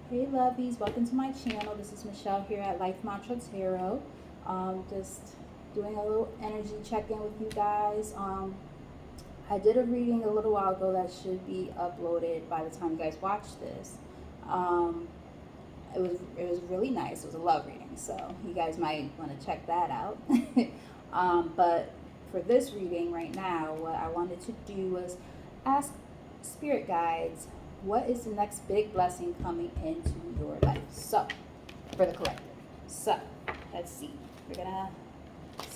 Hey lovies, welcome to my channel. This is Michelle here at Life Mantra Tarot. Just doing a little energy check-in with you guys. I did a reading a little while ago that should be uploaded by the time you guys watch this. Um, it was really nice. It was a love reading, so you guys might want to check that out. But for this reading right now, what I wanted to do was ask spirit guides, what is the next big blessing coming into your life? So, for the collective. So, let's see. We're gonna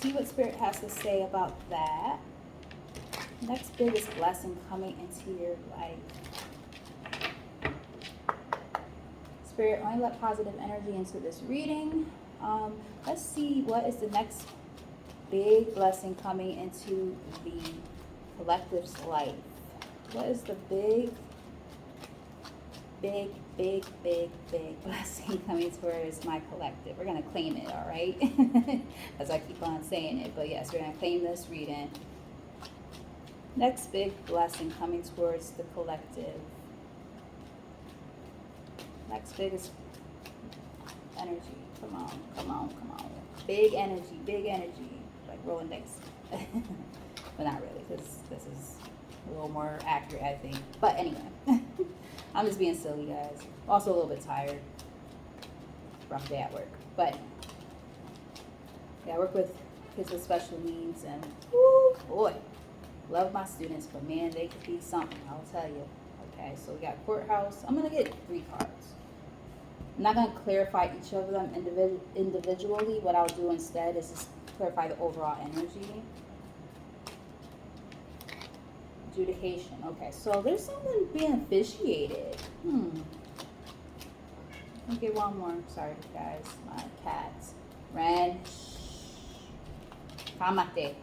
see what spirit has to say about that. Next biggest blessing coming into your life. Spirit, only let positive energy into this reading. Let's see what is the next big blessing coming into the collective's life. What is the big blessing coming towards my collective? We're going to claim it, all right? As I keep on saying it. But yes, we're going to claim this reading. Next big blessing coming towards the collective. Next biggest energy. Come on, come on, come on. Big energy. Like rolling dice. But not really, because this is a little more accurate, I think. But anyway, I'm just being silly, guys. Also a little bit tired. Rough day at work. But yeah, I work with kids with special needs, and whoo, boy, love my students, but man, they could be something, I'll tell you. Okay, so we got courthouse. I'm going to get 3 cards. I'm not going to clarify each of them individually. What I'll do instead is just clarify the overall energy. Adjudication. Okay, so there's something being officiated. Let me get one more. Sorry, guys. My cats. Ren. Kamate.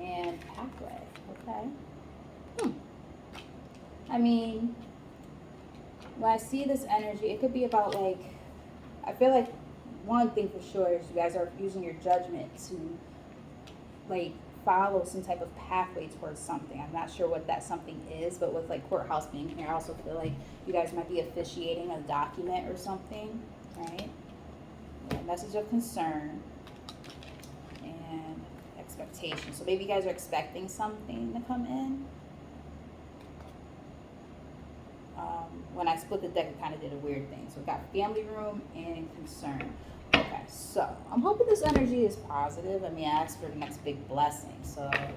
And pathway. Okay. I mean, when I see this energy, it could be about, like, I feel like one thing for sure is you guys are using your judgment to, like, follow some type of pathway towards something. I'm not sure what that something is, but with, like, courthouse being here, I also feel like you guys might be officiating a document or something, right? Yeah, message of concern and expectation. So maybe you guys are expecting something to come in. When I split the deck, it kind of did a weird thing. So we got family room and concern. Okay, so I'm hoping this energy is positive. I mean, I asked for the next big blessing. So, I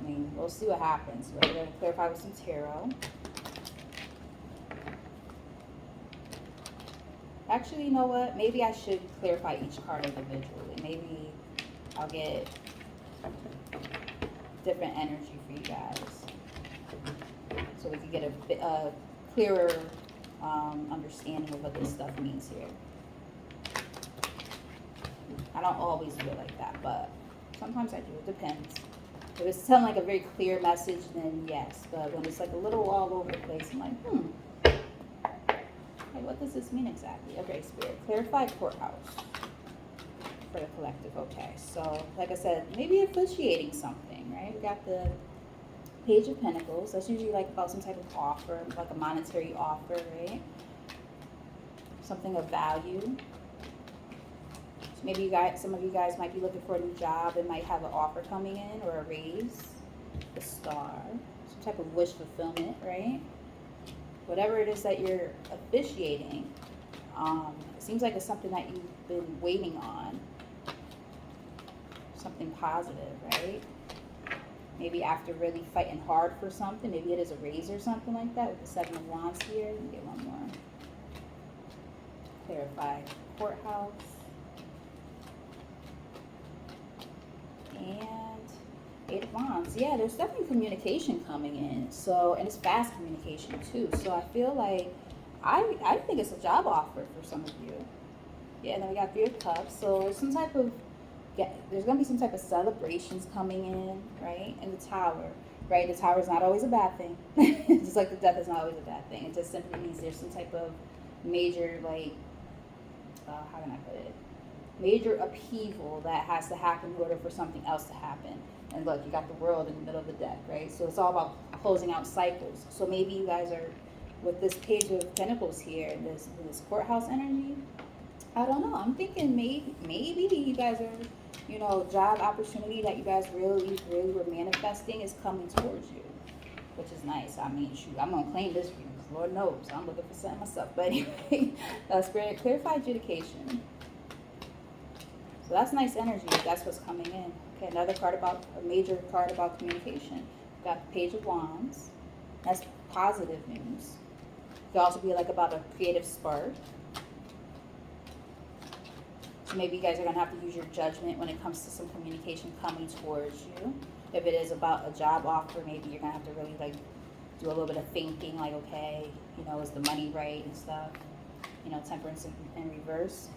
mean, we'll see what happens. We're going to clarify with some tarot. Actually, you know what? Maybe I should clarify each card individually. Maybe I'll get different energy for you guys, so we can get a clearer understanding of what this stuff means here. I don't always do it like that, but sometimes I do. It depends. If it's telling like a very clear message, then yes. But when it's like a little all over the place, I'm like, hey, what does this mean exactly? Okay, Spirit, clarify courthouse for the collective. Okay, so like I said, maybe officiating something, right? We got the Page of Pentacles. That's usually like about some type of offer, like a monetary offer, right? Something of value. So maybe you guys, some of you guys might be looking for a new job and might have an offer coming in or a raise. The Star, some type of wish fulfillment, right? Whatever it is that you're officiating, it seems like it's something that you've been waiting on. Something positive, right? Maybe after really fighting hard for something, maybe it is a raise or something like that with the 7 of Wands here. Let me get one more. Clarify courthouse. And 8 of Wands. Yeah, there's definitely communication coming in. So, and it's fast communication too. So I feel like, I think it's a job offer for some of you. Yeah, and then we got 3 of Cups. So there's some type of, there's going to be some type of celebrations coming in, right? And the Tower, right? The Tower is not always a bad thing. Just like the Death is not always a bad thing. It just simply means there's some type of major, like, how can I put it? Major upheaval that has to happen in order for something else to happen. And look, you got the world in the middle of the deck, right? So it's all about closing out cycles. So maybe you guys are, with this page of pentacles here, and this courthouse energy, I don't know. I'm thinking maybe you guys are, job opportunity that you guys really, really were manifesting is coming towards you, which is nice. I mean, shoot, I'm going to claim this for you, because Lord knows I'm looking for something myself. But anyway, Spirit, clarify adjudication. So that's nice energy. That's what's coming in. Okay, another card a major card about communication. We've got the Page of Wands. That's positive news. It could also be like about a creative spark. So maybe you guys are going to have to use your judgment when it comes to some communication coming towards you. If it is about a job offer, maybe you're going to have to really like do a little bit of thinking, like, okay, is the money right and stuff. Temperance in reverse,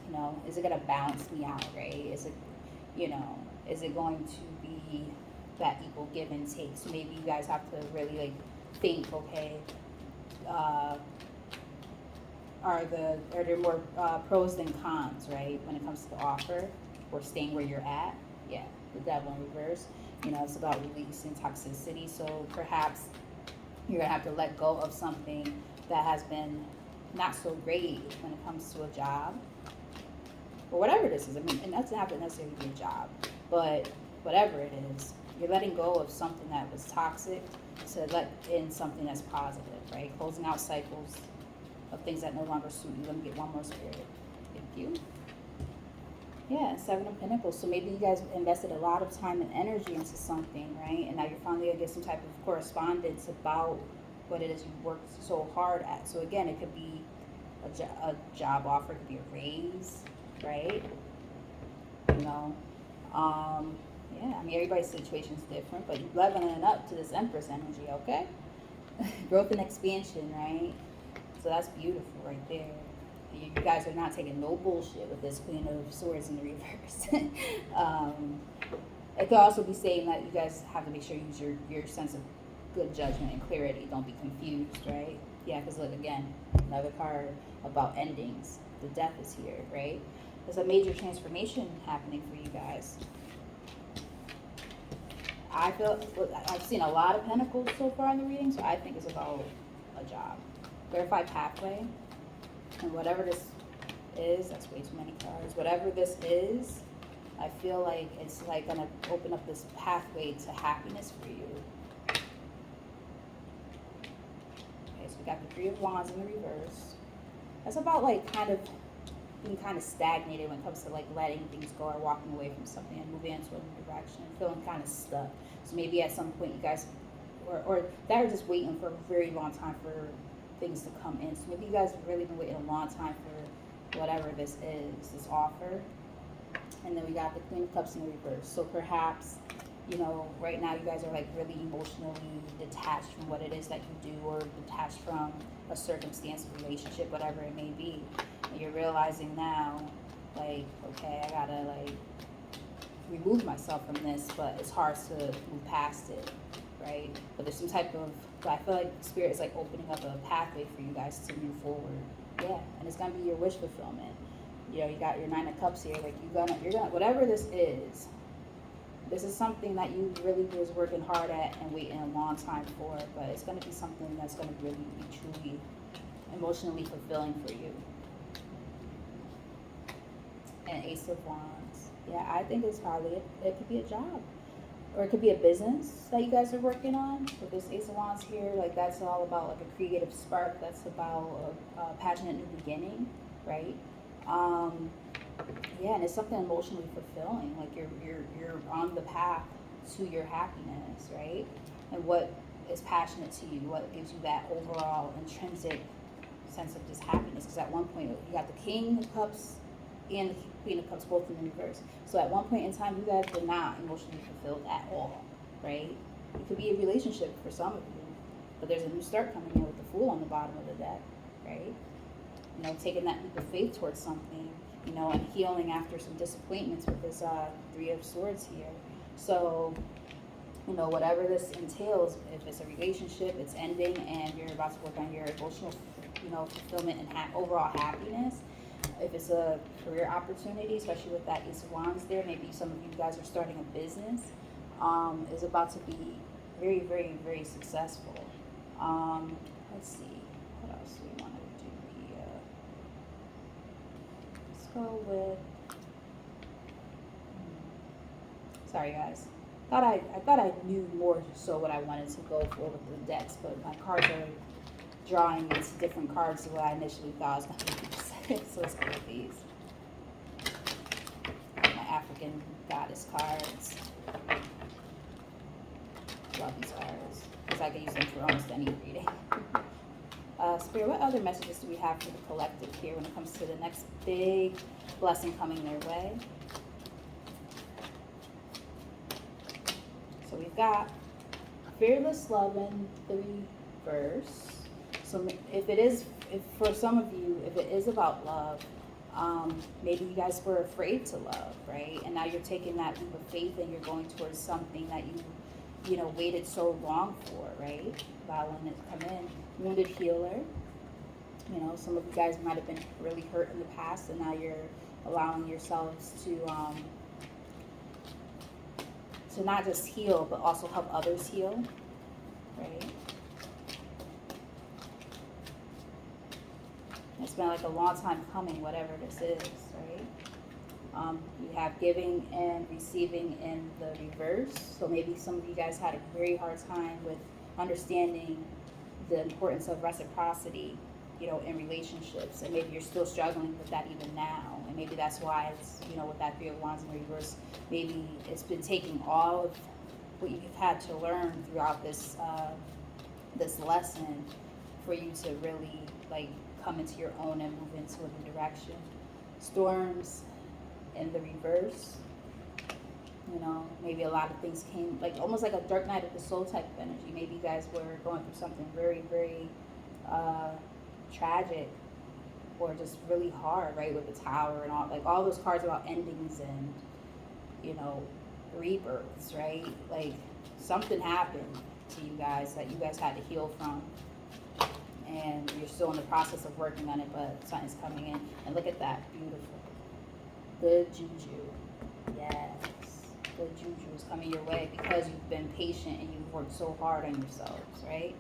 is it going to balance me out, right? Is it going to be that equal give and take? So maybe you guys have to really like think, okay, are there more pros than cons, right? When it comes to the offer or staying where you're at? Yeah, the Devil in reverse. It's about releasing toxicity. So perhaps you're going to have to let go of something that has been not so great when it comes to a job or whatever this is. I mean, and that's not necessarily be a job, but whatever it is, you're letting go of something that was toxic to let in something that's positive, right? Closing out cycles of things that no longer suit you. Let me get one more, Spirit. Thank you. Yeah, Seven of Pentacles. So maybe you guys invested a lot of time and energy into something, right? And now you're finally going to get some type of correspondence about what it is you worked so hard at. So again, it could be a job offer, it could be a raise, right? Yeah, I mean, everybody's situation is different, but you're leveling up to this Empress energy, okay? Growth and expansion, right? So that's beautiful right there. You guys are not taking no bullshit with this Queen of Swords in the reverse. It could also be saying that you guys have to make sure you use your sense of good judgment and clarity. Don't be confused, right? Yeah, because look, again, another card about endings. The Death is here, right? There's a major transformation happening for you guys. I've seen a lot of pentacles so far in the reading, so I think it's about a job. Clarify pathway. And whatever this is, that's way too many cards. Whatever this is, I feel like it's like going to open up this pathway to happiness for you. Okay, so we got the Three of Wands in the reverse. That's about like kind of being kind of stagnated when it comes to like letting things go or walking away from something and moving into a new direction and feeling kind of stuck. So maybe at some point you guys, or that are just waiting for a very long time for things to come in. So maybe you guys have really been waiting a long time for whatever this is, this offer. And then we got the Queen of Cups in the reverse. So perhaps, right now you guys are like really emotionally detached from what it is that you do, or detached from a circumstance, a relationship, whatever it may be. And you're realizing now, like, okay, I gotta like remove myself from this, but it's hard to move past it, right? But there's some type of, but I feel like Spirit is like opening up a pathway for you guys to move forward. Yeah, and it's gonna be your wish fulfillment. You got your Nine of Cups here. Like you're gonna, whatever this is something that you really was working hard at and waiting a long time for. But it's gonna be something that's gonna really be truly emotionally fulfilling for you. And Ace of Wands. Yeah, I think it's probably it could be a job. Or it could be a business that you guys are working on. With this Ace of Wands here, like that's all about like a creative spark. That's about a passionate new beginning, right? Yeah, and it's something emotionally fulfilling. Like you're on the path to your happiness, right? And what is passionate to you? What gives you that overall intrinsic sense of just happiness? Because at one point you got the King of Cups and the Queen of Cups both in the reverse. So at one point in time, you guys were not emotionally fulfilled at all, right? It could be a relationship for some of you, but there's a new start coming in with the Fool on the bottom of the deck, right? Taking that leap of faith towards something, and healing after some disappointments with this Three of Swords here. So, whatever this entails, if it's a relationship, it's ending, and you're about to work on your emotional, fulfillment and overall happiness. If it's a career opportunity, especially with that Ace of Wands there, maybe some of you guys are starting a business. is about to be very, very, very successful. Let's see, what else do we want to do here? Let's go with. Sorry, guys. I thought I knew more so what I wanted to go for with the decks, but my cards are drawing into different cards than what I initially thought I was going to be. So let's go with these. My African goddess cards. Love these cards because I can use them for almost any reading. Spirit, what other messages do we have for the collective here when it comes to the next big blessing coming their way? So we've got fearless love in the reverse. So if for some of you, if it is about love, maybe you guys were afraid to love, right? And now you're taking that leap of faith and you're going towards something that you waited so long for, right? Allowing it to come in. Wounded healer. Some of you guys might have been really hurt in the past, and now you're allowing yourselves to not just heal, but also help others heal, right? It's been like a long time coming, whatever this is, right? You have giving and receiving in the reverse. So maybe some of you guys had a very hard time with understanding the importance of reciprocity, in relationships. And maybe you're still struggling with that even now. And maybe that's why it's, with that Three of Wands in reverse, maybe it's been taking all of what you've had to learn throughout this lesson for you to really, come into your own and move into a new direction. Storms in the reverse. Maybe a lot of things came, almost like a dark night of the soul type of energy. Maybe you guys were going through something very, very tragic or just really hard, right? With the Tower and all those cards about endings and, rebirths, right? Something happened to you guys that you guys had to heal from. And you're still in the process of working on it, but something's coming in. And look at that, beautiful. Good juju. Yes. Good juju is coming your way because you've been patient and you've worked so hard on yourselves, right?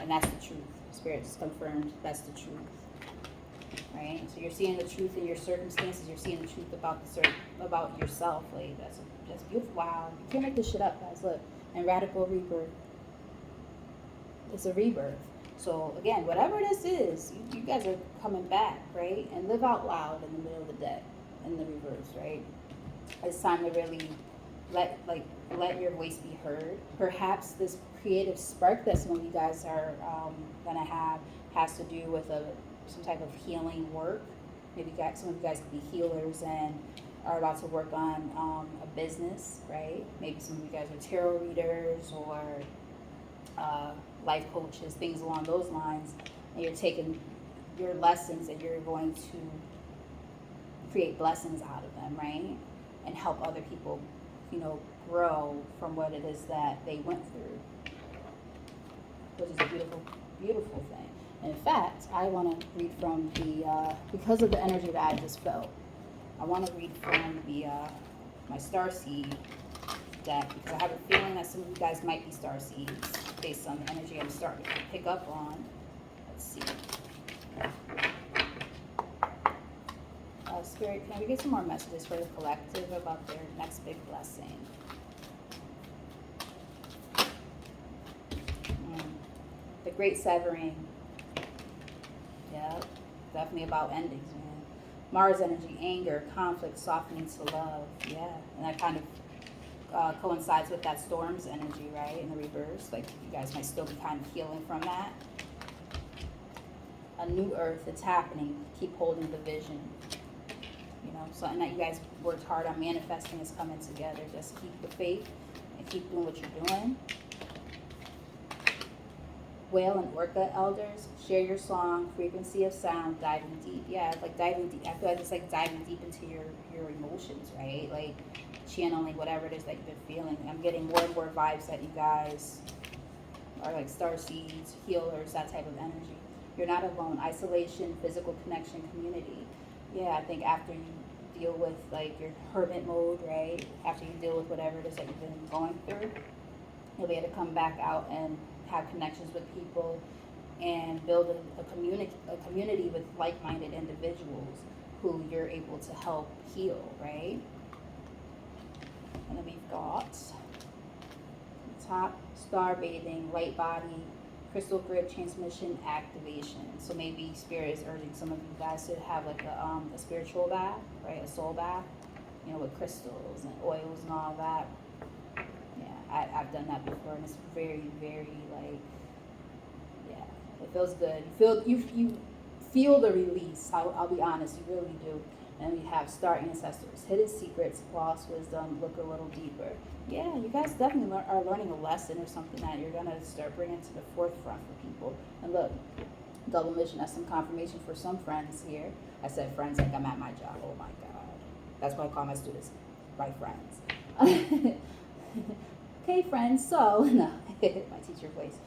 And that's the truth. Spirit just confirmed that's the truth, right? So you're seeing the truth in your circumstances. You're seeing the truth about yourself. That's beautiful. Wow, you can't make this shit up, guys. Look, and radical rebirth. It's a rebirth. So again, whatever this is, you guys are coming back, right? And live out loud in the middle of the deck, in the reverse, right? It's time to really let your voice be heard. Perhaps this creative spark that some of you guys are gonna have has to do with some type of healing work. Maybe some of you guys could be healers and are about to work on a business, right? Maybe some of you guys are tarot readers or life coaches, things along those lines, and you're taking your lessons and you're going to create blessings out of them, right? And help other people, grow from what it is that they went through, which is a beautiful, beautiful thing. And in fact, I want to read from because of the energy that I just felt, I want to read from my Starseed deck, because I have a feeling that some of you guys might be Starseeds based on the energy I'm starting to pick up on. Let's see. Spirit, can we get some more messages for the collective about their next big blessing? The Great Severing. Yeah, definitely about endings, man. Mars energy, anger, conflict, softening to love. Yeah, and that kind of coincides with that Storm's energy, right? In the reverse, you guys might still be kind of healing from that. A new earth, it's happening. Keep holding the vision. Something that you guys worked hard on manifesting is coming together. Just keep the faith and keep doing what you're doing. Whale and Orca elders, share your song, frequency of sound, diving deep. Yeah, diving deep. I feel like it's diving deep into your emotions, right? Channeling whatever it is that you've been feeling. I'm getting more and more vibes that you guys are starseeds, healers, that type of energy. You're not alone. Isolation, physical connection, community. Yeah, I think after you deal with like your hermit mode, right? After you deal with whatever it is that you've been going through, you'll be able to come back out and have connections with people and build a community with like-minded individuals who you're able to help heal, right? And then we've got top star bathing, light body, crystal grid transmission activation. So maybe spirit is urging some of you guys to have like a spiritual bath, right? A soul bath, with crystals and oils and all that. Yeah, I've done that before, and it's very, very like, yeah, it feels good. You feel the release. I'll be honest, you really do. And we have star ancestors, hidden secrets, lost wisdom, look a little deeper. Yeah, you guys definitely are learning a lesson or something that you're going to start bringing to the forefront for people. And look, double mission, that's some confirmation for some friends here. I said friends like I'm at my job. Oh my God. That's why I call my students my friends. Okay, friends, so, no, my teacher voice.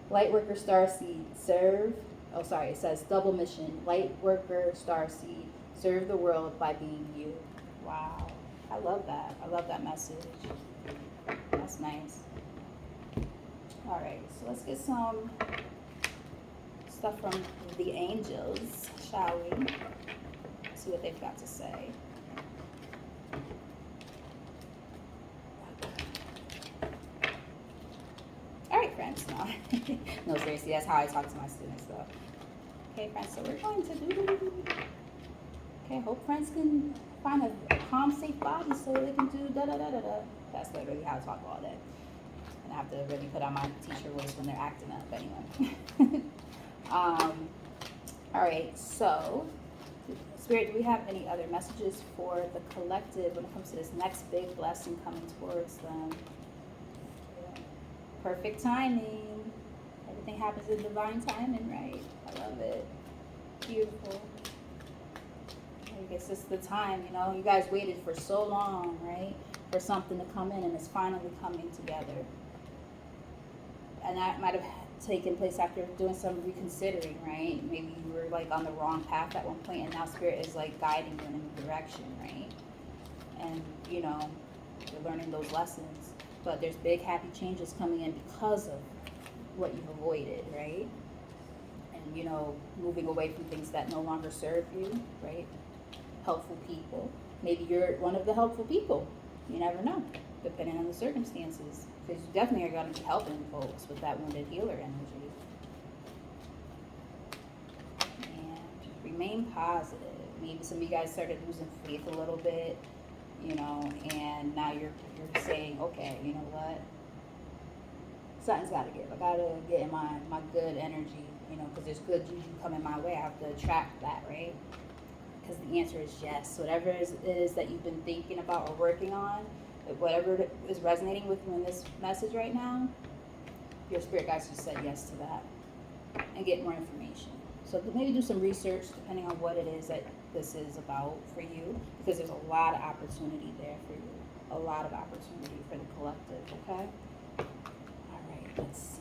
Light worker Starseed, serve, it says double mission, light worker Starseed, serve the world by being you. Wow. I love that. I love that message. That's nice. All right, so let's get some stuff from the angels, shall we? See what they've got to say. All right, friends. No, seriously, that's how I talk to my students, though. Okay, friends, so we're going to do... Okay, hope friends can find a calm, safe body so they can do da-da-da-da-da. That's literally how I talk all day. And I have to really put on my teacher voice when they're acting up, anyway. All right, so, Spirit, do we have any other messages for the collective when it comes to this next big blessing coming towards them? Perfect timing. Everything happens in divine timing, right? I love it. Beautiful. I guess it's the time, you guys waited for so long, right? For something to come in, and it's finally coming together. And that might have taken place after doing some reconsidering, right? Maybe you were like on the wrong path at one point, and now Spirit is like guiding you in a new direction, right? And you're learning those lessons. But there's big happy changes coming in because of what you've avoided, right? And moving away from things that no longer serve you, right? Helpful people. Maybe you're one of the helpful people. You never know, depending on the circumstances. Because you definitely are going to be helping folks with that wounded healer energy. And remain positive. Maybe some of you guys started losing faith a little bit, and now you're saying, okay, you know what? Something's got to give. I got to get in my good energy, because there's good juju coming my way. I have to attract that, right? Because the answer is yes. Whatever it is that you've been thinking about or working on, whatever is resonating with you in this message right now, your spirit guides just said yes to that and get more information. So maybe do some research depending on what it is that this is about for you, because there's a lot of opportunity there for you. A lot of opportunity for the collective, okay? All right, let's see.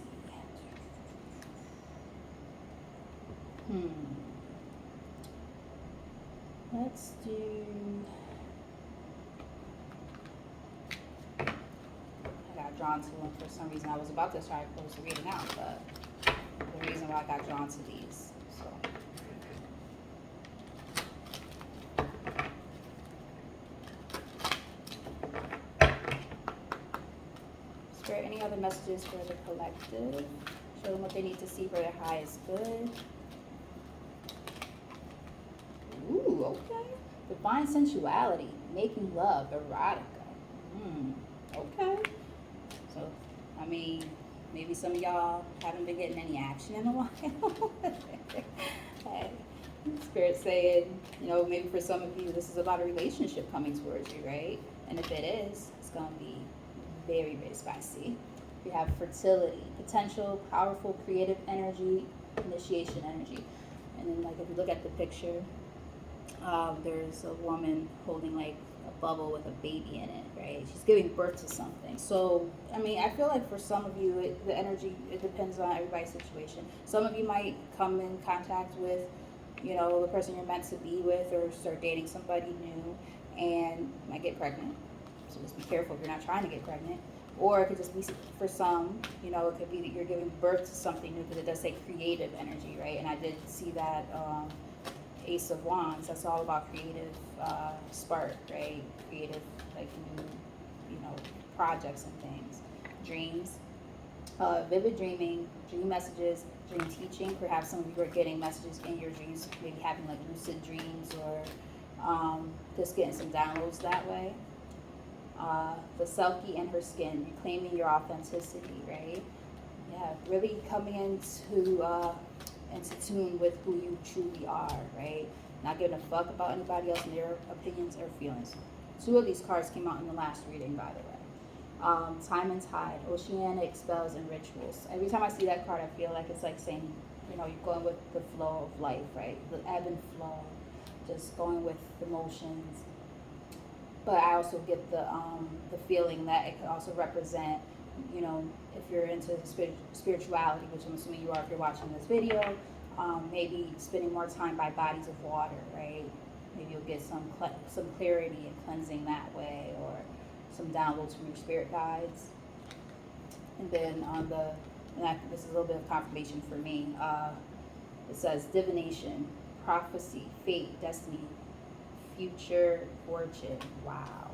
Let's do... I got drawn to them for some reason. I was about to try to close the reading out, but the reason why I got drawn to these. So. Spirit, any other messages for the collective? Show them what they need to see for their highest good. Ooh, okay. Divine sensuality, making love, erotica. Okay. So, maybe some of y'all haven't been getting any action in a while. Hey, Spirit saying, maybe for some of you, this is about a relationship coming towards you, right? And if it is, it's going to be very, very spicy. We have fertility, potential, powerful, creative energy, initiation energy. And then, if you look at the picture, there's a woman holding like a bubble with a baby in it, right? She's giving birth to something. So, I feel like for some of you, the energy, it depends on everybody's situation. Some of you might come in contact with you know, the person you're meant to be with, or start dating somebody new and you might get pregnant. So just be careful if you're not trying to get pregnant. Or it could just be for some, you know, it could be that you're giving birth to something new, because it does say creative energy, right? And I did see that Ace of Wands, that's all about creative spark, right? Creative, like new, you know, projects and things. Dreams, vivid dreaming, dream messages, dream teaching. Perhaps some of you are getting messages in your dreams, maybe having like lucid dreams, or just getting some downloads that way. The Selkie and her skin, reclaiming your authenticity, right? Yeah, really coming into tune with who you truly are, right? Not giving a fuck about anybody else and their opinions or feelings. Two of these cards came out in the last reading, by the way. Time and tide, oceanic spells and rituals. Every time I see that card, I feel like it's like saying, you know, you're going with the flow of life, right? The ebb and flow, just going with the motions. But I also get the feeling that it could also represent, you know, if you're into spirituality, which I'm assuming you are if you're watching this video, maybe spending more time by bodies of water, right? Maybe you'll get some clarity and cleansing that way, or some downloads from your spirit guides. And then this is a little bit of confirmation for me. It says divination, prophecy, fate, destiny, future fortune. Wow.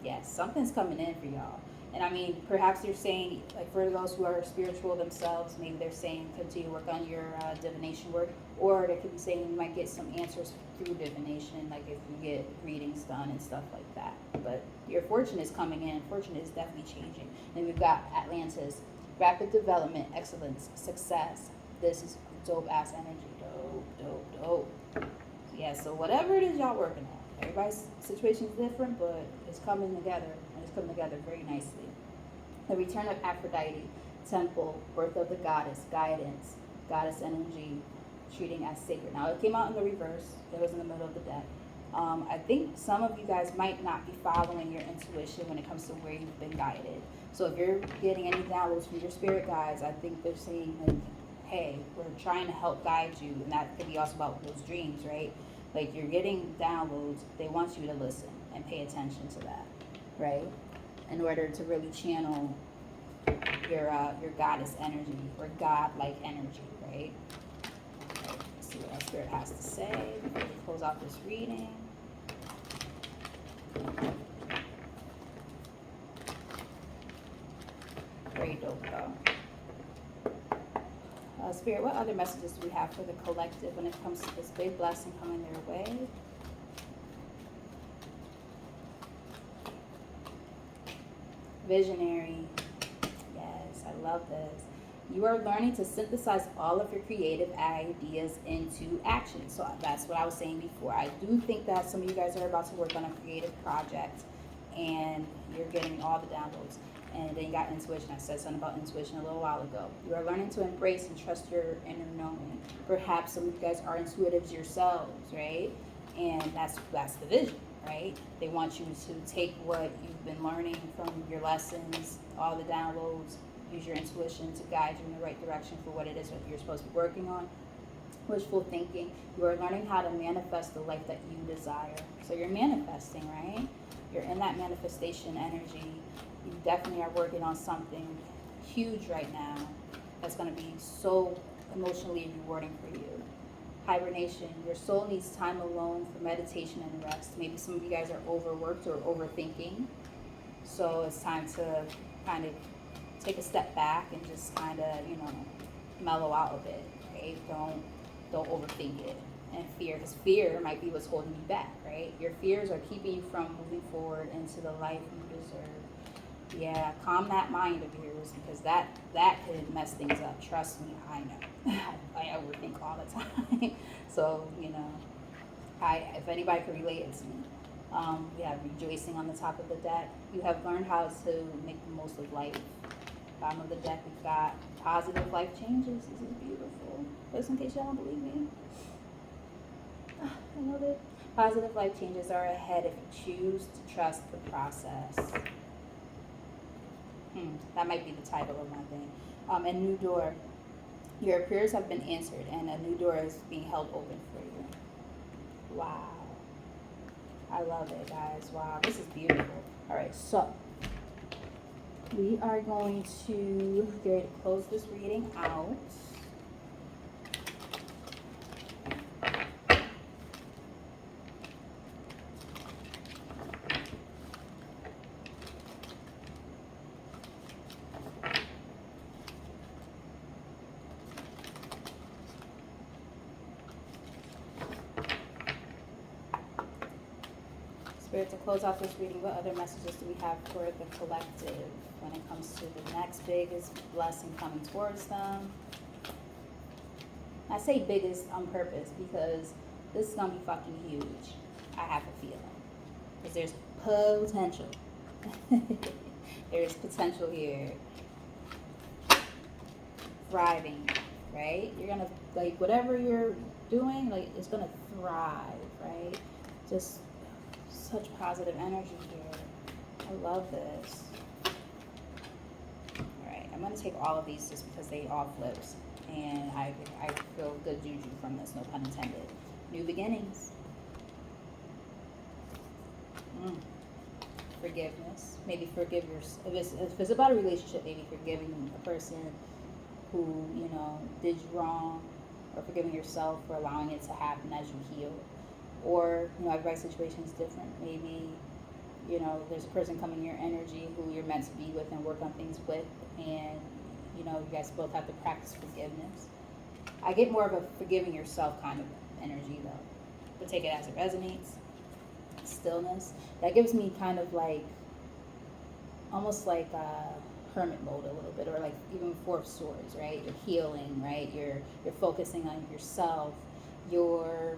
Yes, something's coming in for y'all. And I mean, perhaps they're saying, like, for those who are spiritual themselves, maybe they're saying continue to work on your divination work, or they could be saying you might get some answers through divination, like if you get readings done and stuff like that. But your fortune is coming in. Fortune is definitely changing. Then we've got Atlantis, rapid development, excellence, success. This is dope ass energy. Dope. Yeah, so whatever it is y'all working on, everybody's situation is different, but it's coming together, and it's coming together very nicely. The return of Aphrodite, temple, birth of the goddess, guidance, goddess energy, treating as sacred. Now, it came out in the reverse. It was in the middle of the deck. I think some of you guys might not be following your intuition when it comes to where you've been guided. So if you're getting any downloads from your spirit guides, I think they're saying, like, hey, we're trying to help guide you. And that could be also about those dreams, right? Like, you're getting downloads. They want you to listen and pay attention to that, right? In order to really channel your goddess energy, or God-like energy, right? Let's see what our spirit has to say before we close out this reading. Very dope, though. Spirit, what other messages do we have for the collective when it comes to this big blessing coming their way? Visionary. Yes, I love this. You are learning to synthesize all of your creative ideas into action. So that's what I was saying before. I do think that some of you guys are about to work on a creative project, and you're getting all the downloads. And then you got intuition. I said something about intuition a little while ago. You are learning to embrace and trust your inner knowing. Perhaps some of you guys are intuitives yourselves, right? And that's the vision, right? They want you to take what you've been learning from your lessons, all the downloads, use your intuition to guide you in the right direction for what it is that you're supposed to be working on. Wishful thinking. You are learning how to manifest the life that you desire. So you're manifesting, right? You're in that manifestation energy. You definitely are working on something huge right now that's going to be so emotionally rewarding for you. Hibernation. Your soul needs time alone for meditation and rest. Maybe some of you guys are overworked or overthinking. So it's time to kind of take a step back and just kind of, mellow out a bit, right? Don't overthink it. And fear, because fear might be what's holding you back, right? Your fears are keeping you from moving forward into the life you deserve. Yeah, calm that mind of yours, because that could mess things up. Trust me, I know. I overthink all the time. So, if anybody could relate, it's me. We have rejoicing on the top of the deck. You have learned how to make the most of life. Bottom of the deck, we've got positive life changes. This is beautiful. Just in case y'all don't believe me. I love it. Positive life changes are ahead if you choose to trust the process. That might be the title of my thing. And new door. Your prayers have been answered and a new door is being held open for you. Wow. I love it, guys. Wow, this is beautiful. All right, so we are going to get ready to close this reading out. Spirit, to close out this reading, what other messages do we have for the collective when it comes to the next biggest blessing coming towards them? I say biggest on purpose because this is going to be fucking huge. I have a feeling. Because there's potential. There's potential here. Thriving, right? You're going to, like, whatever you're doing, like, it's going to thrive, right? Just such positive energy here. I love this. Alright, I'm going to take all of these just because they all flips. And I feel good juju from this, no pun intended. New beginnings. Forgiveness. Maybe forgive yourself. If it's about a relationship, maybe forgiving a person who, you know, did you wrong. Or forgiving yourself for allowing it to happen as you heal. Or, you know, everybody's situation is different. Maybe, you know, there's a person coming in your energy who you're meant to be with and work on things with. And, you know, you guys both have to practice forgiveness. I get more of a forgiving yourself kind of energy, though. But take it as it resonates. Stillness. That gives me kind of like, almost like hermit mode a little bit. Or like even Four of Swords, right? You're healing, right? You're focusing on yourself. You're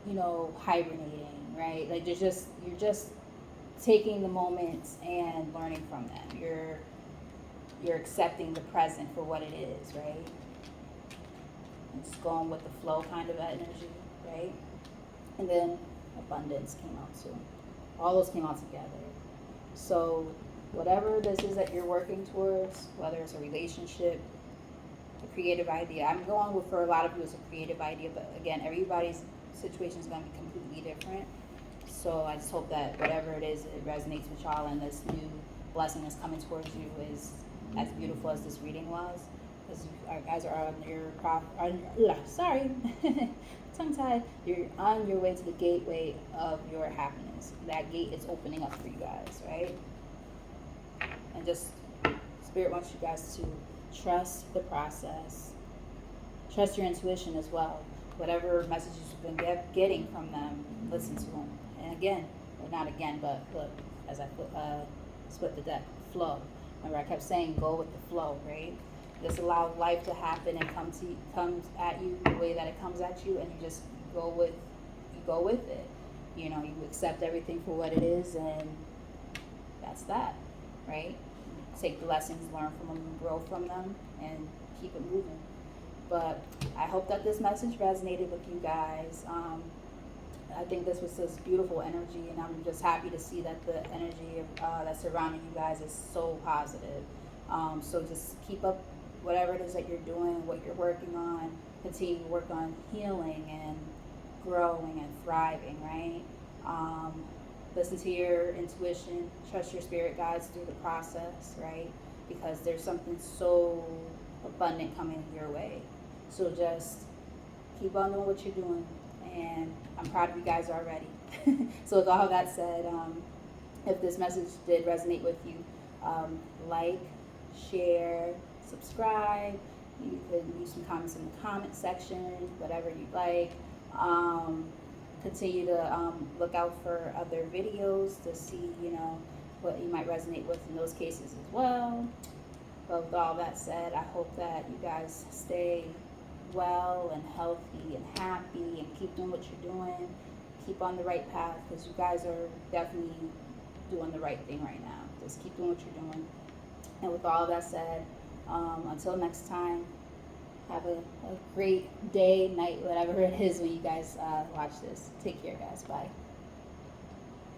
you know, hibernating, right? Like you're just taking the moments and learning from them. You're accepting the present for what it is, right? And just going with the flow kind of energy, right? And then abundance came out too. All those came out together. So whatever this is that you're working towards, whether it's a relationship, a creative idea. I'm going with, for a lot of you, it's a creative idea, but again, everybody's situation is going to be completely different. So I just hope that whatever it is, it resonates with y'all, and this new blessing that's coming towards you is as beautiful as this reading was. Because you guys are on your tongue tied. You're on your way to the gateway of your happiness. That gate is opening up for you guys, right? And just Spirit wants you guys to trust the process. Trust your intuition as well. Whatever messages you've been getting from them, listen to them. And again, or not again, but look, as I split the deck, flow. Remember, I kept saying go with the flow, right? Just allow life to happen and comes at you the way that it comes at you, and you just go with it. You know, you accept everything for what it is, and that's that, right? Take the lessons, learn from them, grow from them, and keep it moving. But I hope that this message resonated with you guys. I think this was this beautiful energy, and I'm just happy to see that the energy that's surrounding you guys is so positive. So just keep up whatever it is that you're doing, what you're working on. Continue to work on healing and growing and thriving, right? Listen to your intuition, trust your spirit guides through the process, right? Because there's something so abundant coming your way. So just keep on doing what you're doing, and I'm proud of you guys already. So with all that said, if this message did resonate with you, like, share, subscribe. You could leave some comments in the comment section, whatever you'd like. Continue to look out for other videos to see, you know, what you might resonate with in those cases as well. But with all that said, I hope that you guys stay well and healthy and happy and keep doing what you're doing. Keep on the right path, because you guys are definitely doing the right thing right now. Just keep doing what you're doing. And with all that said, until next time, have a great day, night, whatever it is when you guys watch this. Take care, guys. Bye.